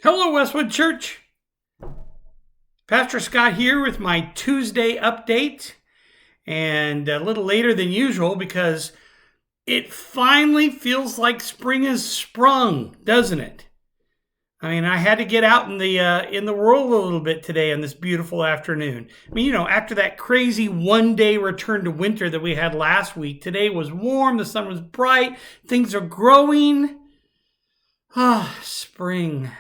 Hello, Westwood Church. Pastor Scott here with my Tuesday update, and a little later than usual because it finally feels like spring has sprung, doesn't it? I mean, I had to get out in the world a little bit today on this beautiful afternoon. I mean, after that crazy one-day return to winter that we had last week, today was warm, the sun was bright, things are growing. Spring.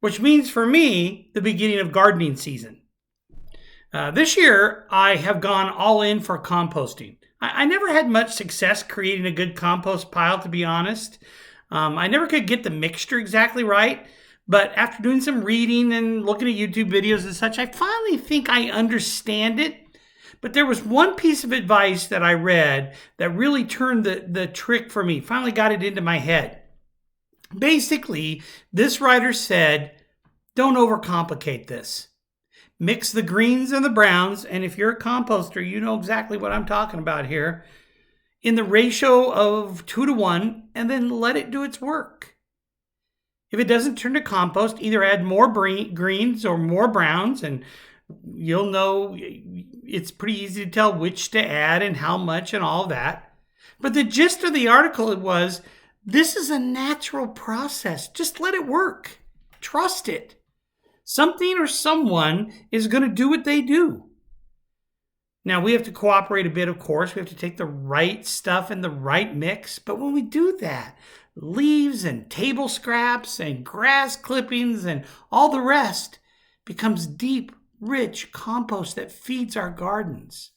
Which means for me, the beginning of gardening season. This year, I have gone all in for composting. I never had much success creating a good compost pile, to be honest. I never could get the mixture exactly right, but after doing some reading and looking at YouTube videos and such, I finally think I understand it. But there was one piece of advice that I read that really turned the trick for me, finally got it into my head. Basically, this writer said, don't overcomplicate this. Mix the greens and the browns, and if you're a composter, you know exactly what I'm talking about here, in the ratio of 2-to-1, and then let it do its work. If it doesn't turn to compost, either add more greens or more browns, and you'll know it's pretty easy to tell which to add and how much and all that. But the gist of the article was, this is a natural process. Just let it work. Trust it. Something or someone is going to do what they do. Now, we have to cooperate a bit, of course. We have to take the right stuff in the right mix. But when we do that, leaves and table scraps and grass clippings and all the rest becomes deep, rich compost that feeds our gardens.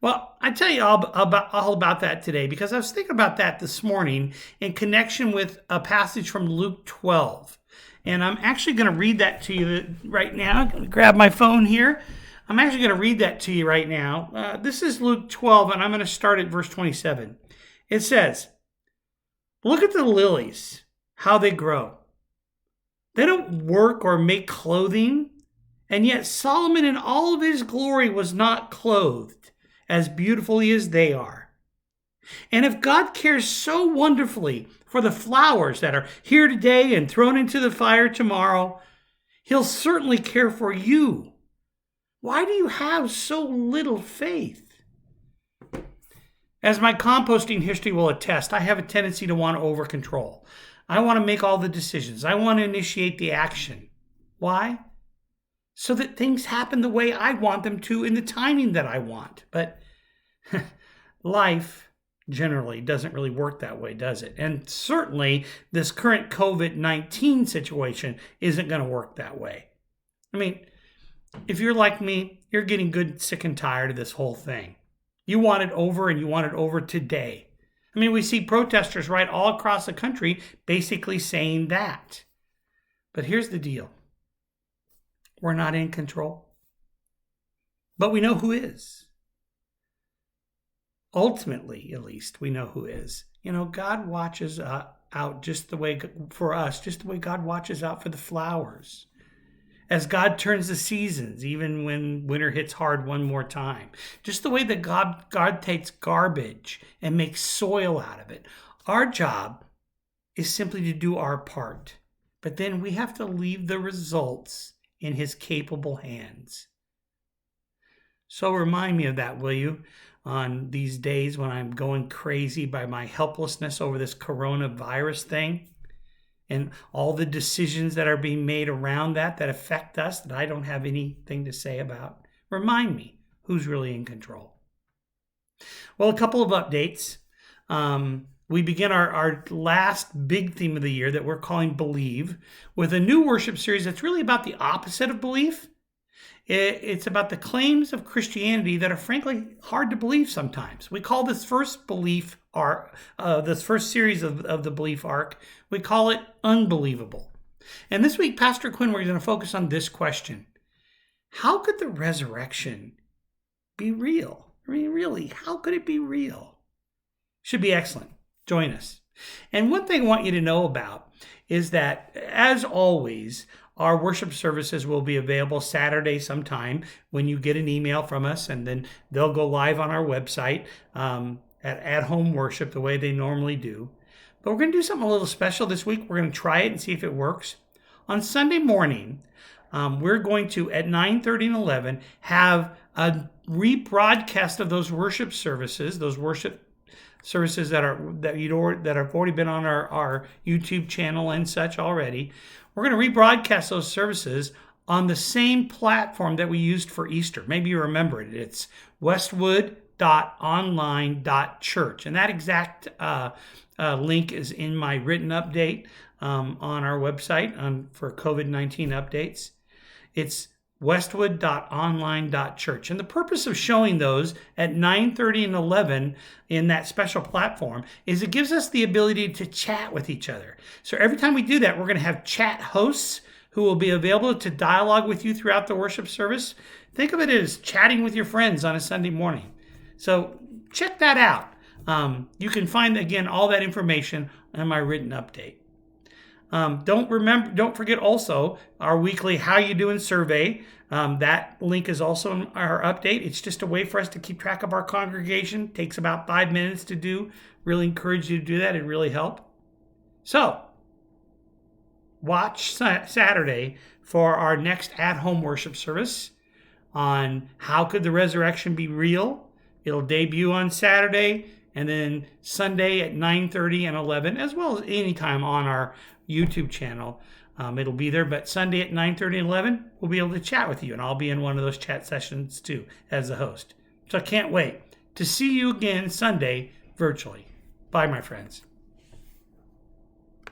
Well, I tell you all about that today because I was thinking about that this morning in connection with a passage from Luke 12. And I'm actually going to read that to you right now. I'm going to grab my phone here. I'm actually going to read that to you right now. This is Luke 12, and I'm going to start at verse 27. It says, "Look at the lilies, how they grow. They don't work or make clothing, and yet Solomon in all of his glory was not clothed as beautifully as they are. And if God cares so wonderfully for the flowers that are here today and thrown into the fire tomorrow, he'll certainly care for you. Why do you have so little faith?" As my composting history will attest, I have a tendency to want to over control. I want to make all the decisions. I want to initiate the action. Why? So that things happen the way I want them to in the timing that I want. But life generally doesn't really work that way, does it? And certainly this current COVID-19 situation isn't going to work that way. I mean, if you're like me, you're getting good, sick, and tired of this whole thing. You want it over, and you want it over today. I mean, we see protesters right all across the country basically saying that. But here's the deal. We're not in control. But we know who is. Ultimately, at least, we know who is. God watches out just the way, for us, just the way God watches out for the flowers. As God turns the seasons, even when winter hits hard one more time. Just the way that God takes garbage and makes soil out of it. Our job is simply to do our part. But then we have to leave the results in his capable hands. So remind me of that, will you, on these days when I'm going crazy by my helplessness over this coronavirus thing and all the decisions that are being made around that affect us that I don't have anything to say about. Remind me who's really in control. Well, a couple of updates. We begin our last big theme of the year that we're calling Believe with a new worship series that's really about the opposite of belief. It's about the claims of Christianity that are frankly hard to believe sometimes. We call this first belief arc, this first series of the belief arc, we call it Unbelievable. And this week, Pastor Quinn, we're going to focus on this question. How could the resurrection be real? I mean, really, how could it be real? Should be excellent. Join us. And one thing I want you to know about is that, as always, our worship services will be available Saturday sometime when you get an email from us, and then they'll go live on our website at home worship the way they normally do. But we're going to do something a little special this week. We're going to try it and see if it works. On Sunday morning, we're going to, at 9:30 and 11, have a rebroadcast of those worship services, that have already been on our YouTube channel and such already. We're going to rebroadcast those services on the same platform that we used for Easter. Maybe you remember it. It's westwood.online.church. And that exact link is in my written update on our website for COVID-19 updates. It's westwood.online.church. And the purpose of showing those at 9:30 and 11 in that special platform is it gives us the ability to chat with each other. So every time we do that, we're going to have chat hosts who will be available to dialogue with you throughout the worship service. Think of it as chatting with your friends on a Sunday morning. So check that out. You can find, again, all that information in my written update. Don't forget also our weekly How You Doing survey. That link is also in our update. It's just a way for us to keep track of our congregation. It takes about 5 minutes to do. Really encourage you to do that. It really helps. So, watch Saturday for our next at-home worship service on how could the resurrection be real. It'll debut on Saturday and then Sunday at 9:30 and 11, as well as anytime on our YouTube channel. It'll be there, but Sunday at 9:30 and 11, we'll be able to chat with you, and I'll be in one of those chat sessions too as the host. So I can't wait to see you again Sunday virtually. Bye, my friends.